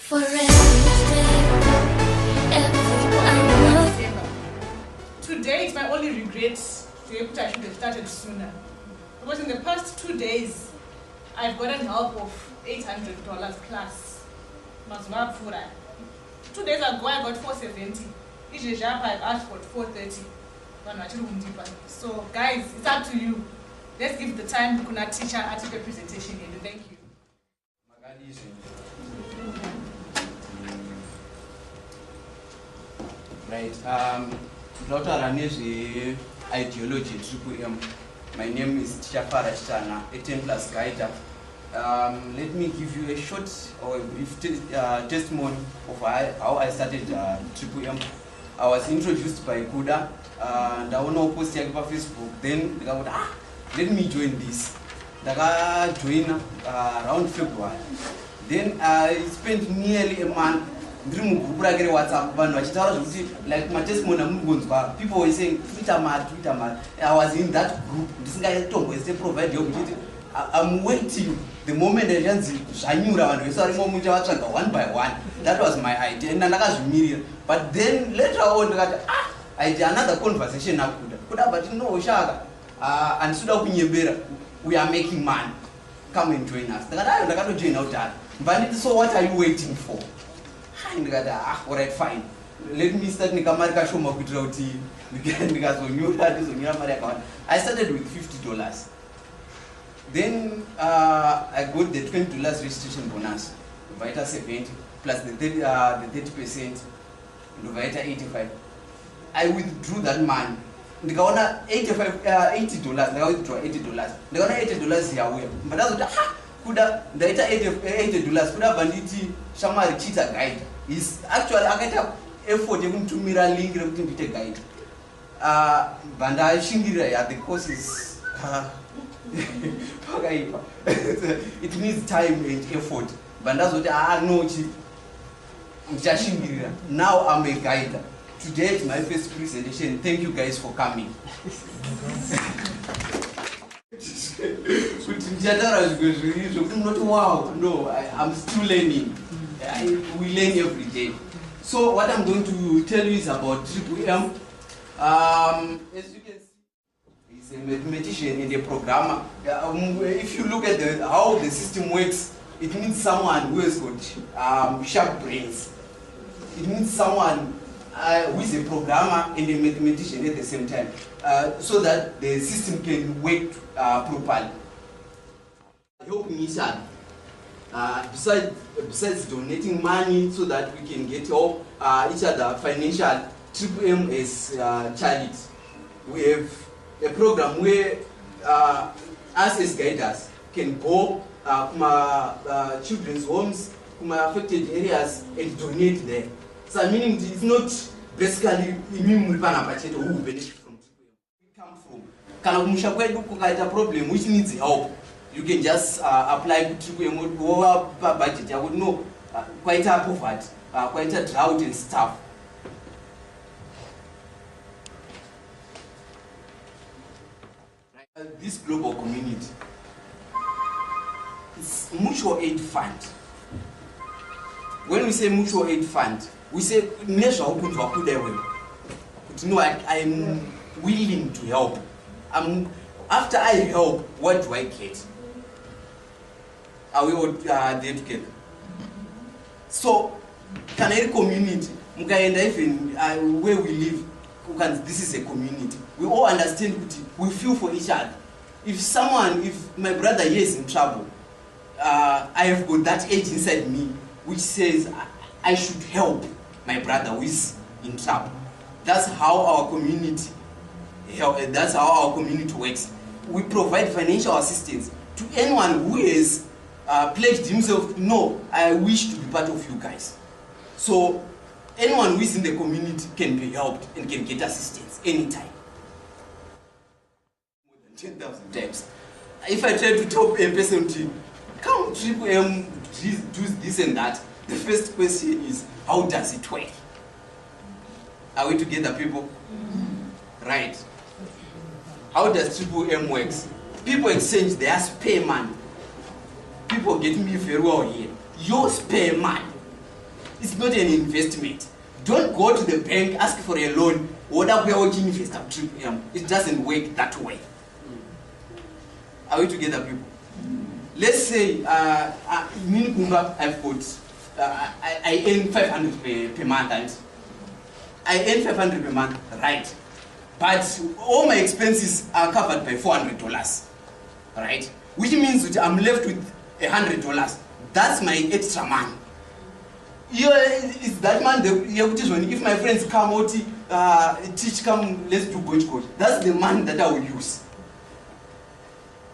Today is my only regret to I should have started sooner. Because in the past 2 days, I've gotten help of $800 plus. 2 days ago, I got $470. I've asked for $430. So, guys, it's up to you. Let's give the time to a teacher at the presentation. Thank you. Right. Dr. Ranesh, ideology Triple M. My name is Teacher Harare, a 10 plus guide. Let me give you a short or a brief testimony of how I started Triple M. I was introduced by Kuda, and I want to post it on Facebook. Then I went, let me join this. I joined around February. Then I spent nearly a month. WhatsApp, like my testimony, people were saying, Twitter mad. I was in that group. This guy told me, they provide the opportunity. I'm waiting. The moment I knew one by one. That was my idea. But then later on, I did another conversation. But no, Shaga. And Suda we are making man. Come and join us. But so what are you waiting for? Alright, fine. Let me start Nikamarika show Makutrauti. I started with $50. Then I got the $20 registration bonus, Vita 70 plus the 30%, Vita 85. I withdrew that money. They got $80. They withdraw $80. They got $80 here. But that's what the $80 could have banditi Shamari cheater guide. Is actually I get effort to mirror link to guide. Banda Shingira, the course is it needs time and effort. But that's what I know. Now I'm a guide. Today is my first presentation. Thank you guys for coming. Wow, no, I'm still learning. We learn every day. So what I'm going to tell you is about Triple M. As you can see, he's a mathematician and a programmer. If you look at how the system works, it means someone who has got sharp brains. It means someone who is a programmer and a mathematician at the same time, so that the system can work properly. Helping each other. Besides donating money so that we can get help each other financial, Triple M is charity. We have a program where us as guiders can go to children's homes, affected areas, and donate there. So meaning it's not basically who benefit from Triple M. We come from. Kind of problem which needs help. You can just apply to Triple M over budget. I would know quite a poverty, quite a drought and stuff. This global community, it's mutual aid fund. When we say mutual aid fund, we say I'm willing to help. After I help, what do I get? Are we all there together? So, can a community, even where we live, this is a community. We all understand, we feel for each other. If my brother here is in trouble, I have got that edge inside me which says I should help my brother who is in trouble. That's how our community works. We provide financial assistance to anyone who has pledged himself, no, I wish to be part of you guys. So anyone who is in the community can be helped and can get assistance anytime. More than 10,000 times. If I try to talk a person to come Triple M, do this and that, the first question is, how does it work? Are we together, people? Right. How does Triple M works? People exchange their spare money. People get me very well here. Your spare money. It's not an investment. Don't go to the bank, ask for a loan. What are we invest at Triple M? It doesn't work that way. Are we together, people? Let's say in Kumba, I've got I earn 500 per month, and I earn 500 per month, right? But all my expenses are covered by $400, right? Which means that I'm left with $100. That's my extra money. It's that man. If my friends come out, teach, come, let's do coach. That's the money that I will use.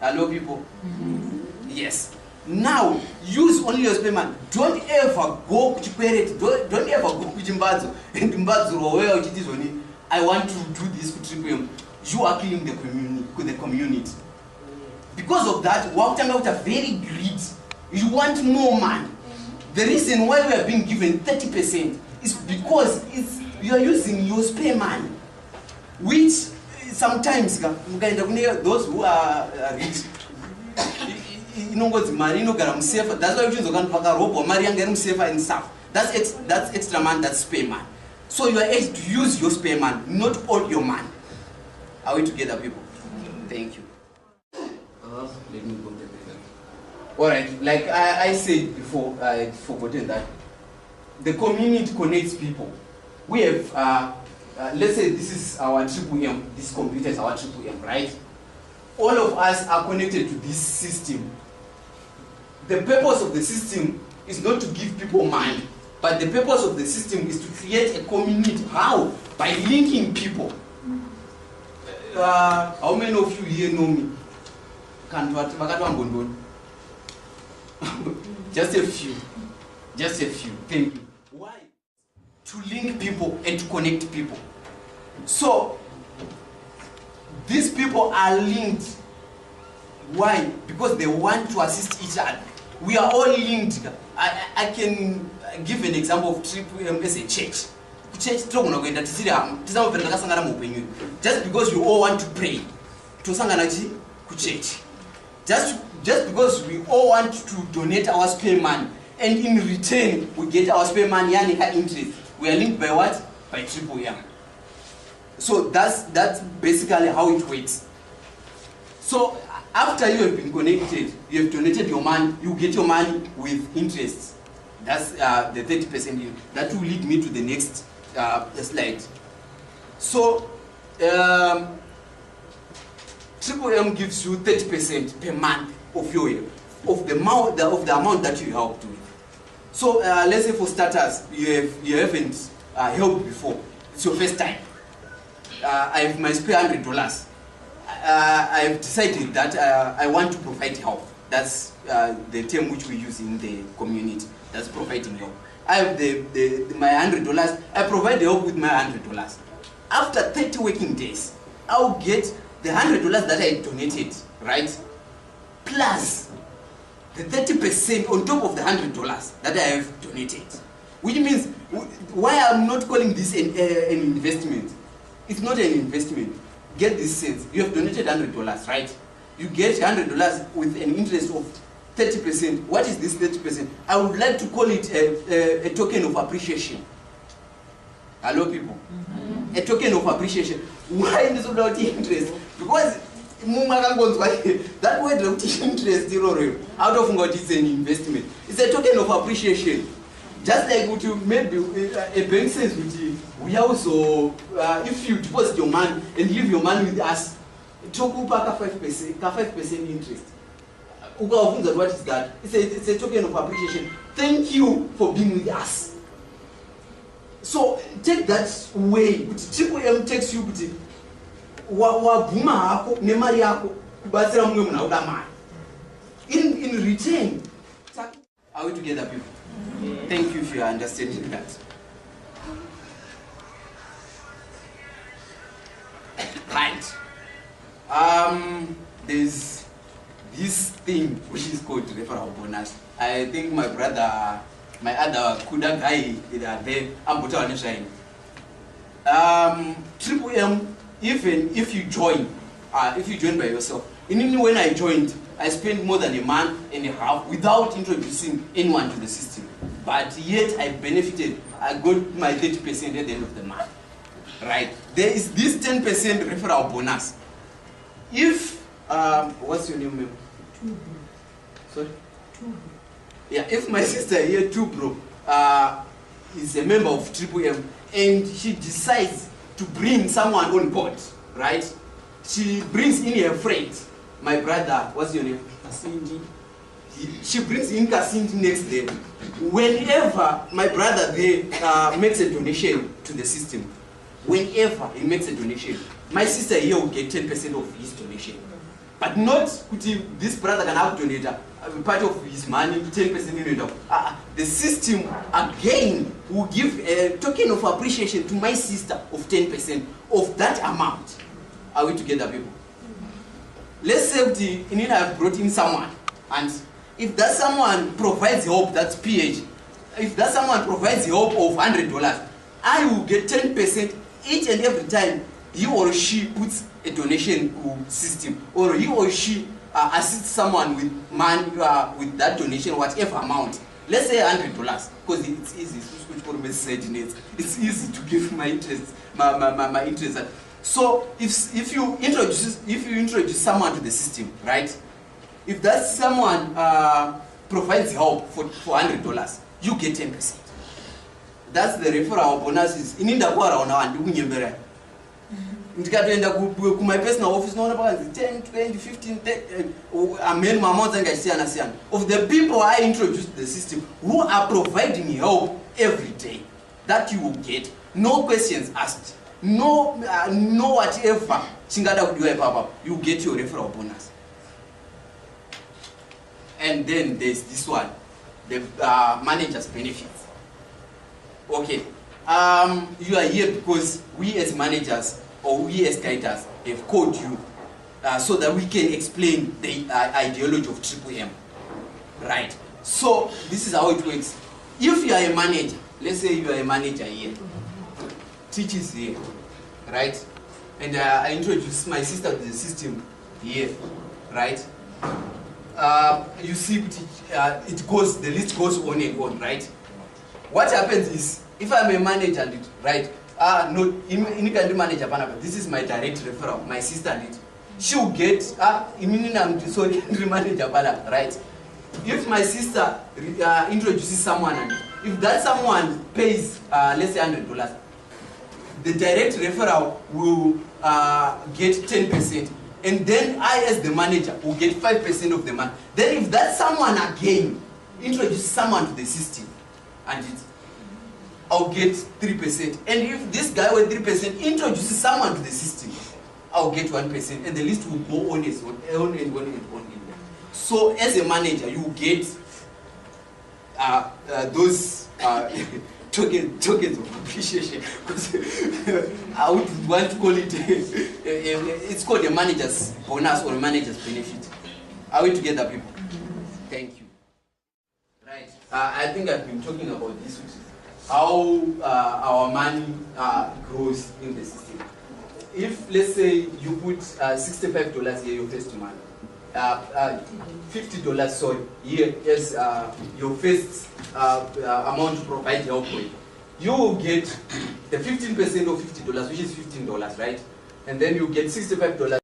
Hello, people. Yes. Now, use only your spare money. Don't ever go to Chikweret. Don't ever go to Zimbabwe and Zimbabwe. I want to do this with Triple M. You are killing the community. Because of that, what time out are very greedy. You want more money. The reason why we are being given 30% is because you are using your spare money, which sometimes those who are rich, that's why you and stuff. That's extra money, that's spare money. So you are able to use your spare money, not all your money. Are we together, people? Thank you. Let me go back. Alright, like I said before, I had forgotten that the community connects people. We have, let's say this is our Triple M, this computer is our Triple M, right? All of us are connected to this system. The purpose of the system is not to give people money, but the purpose of the system is to create a community. How? By linking people. How many of you here know me? Just a few. Just a few. Thank you. Why? To link people and to connect people. So, these people are linked. Why? Because they want to assist each other. We are all linked. I can give an example of Triple M as a church. Just because you all want to pray, to church. Just because we all want to donate our spare money, and in return we get our spare money and interest, we are linked by what? By Triple M. So that's basically how it works. So after you have been connected, you have donated your money, you get your money with interest. That's the 30%. That will lead me to the next slide. So Triple M gives you 30% per month of the amount that you helped with. So let's say for starters, you haven't helped before. It's your first time. I have my spare $100. I have decided that I want to provide help. That's the term which we use in the community. That's providing help. I have my $100. I provide help with my $100. After 30 working days, I'll get the $100 that I donated, right? Plus the 30% on top of the $100 that I have donated. Which means, why I'm not calling this an investment? It's not an investment. Get this sense. You have donated $100, right? You get $100 with an interest of 30%. What is this 30%? I would like to call it a token of appreciation. Hello, people. A token of appreciation. Why is it about interest? Because that word of interest, out of what is an investment. It's a token of appreciation. Just like what you maybe a bank says, we also, if you deposit your money and leave your money with us, talk about 5% interest. What is that? It's a token of appreciation. Thank you for being with us. So take that way. Triple M takes you in return. Are we together, people? Thank you if you are understanding that. Right. There's this thing which is called referral bonus. I think my brother, my other Kuda guy, there, Triple M, even if you join by yourself. Even when I joined, I spent more than a month and a half without introducing anyone to the system. but yet I benefited. I got my 30% at the end of the month. Right? There is this 10% referral bonus. If what's your name, ma'am? Sorry? Yeah, if my sister here, Tubro, is a member of Triple M and she decides to bring someone on board, right? She brings in her friend, my brother, what's your name? Kasindi. She brings in Kasindi next day. Whenever my brother there makes a donation to the system, whenever he makes a donation, my sister here will get 10% of his donation. But not this brother can have donated part of his money, 10% in it. The system again will give a token of appreciation to my sister of 10% of that amount. Are we together, people? Let's say I have brought in someone, and if that someone provides help, that's PH. If that someone provides help of $100, I will get 10% each and every time he or she puts a donation system, or he or she assists someone with money, with that donation, whatever amount. Let's say $100, because it's easy. It's easy to give my interest, my interest. So if you introduce someone to the system, right? If that someone provides help for $100, you get 10%. That's the referral bonuses. In India, my personal office, 10, 20, 15, 30, of the people I introduced to the system who are providing help every day, that you will get, no questions asked, no whatever, you get your referral bonus. And then there's this one, the manager's benefits. Okay, you are here because we as managers or we as guiders have called you so that we can explain the ideology of Triple M. Right? So this is how it works. If you are a manager, let's say you are a manager here, teaches here, right? And I introduce my sister to the system here, right? You see, it goes, the list goes on and on, right? What happens is, if I'm a manager, right? No, in can manager, but this is my direct referral. My sister did. She will get sorry, manager, right? If my sister introduces someone, and if that someone pays, let's say $100, the direct referral will get 10%. And then I, as the manager, will get 5% of the money. Then if that someone again introduces someone to the system, and I'll get 3%. And if this guy with 3% introduces someone to the system, I'll get 1%. And the list will go on and on and on and on. So as a manager, you get those tokens of appreciation. I would want to call it, it's called a manager's bonus or a manager's benefit. Are we together, people? Thank you. Right. I think I've been talking about this, which is how our money grows in the system. If, let's say, you put $65 here, your first month, $50, sorry, here as your first amount to provide help with, you will get the 15% of $50, which is $15, right? And then you get $65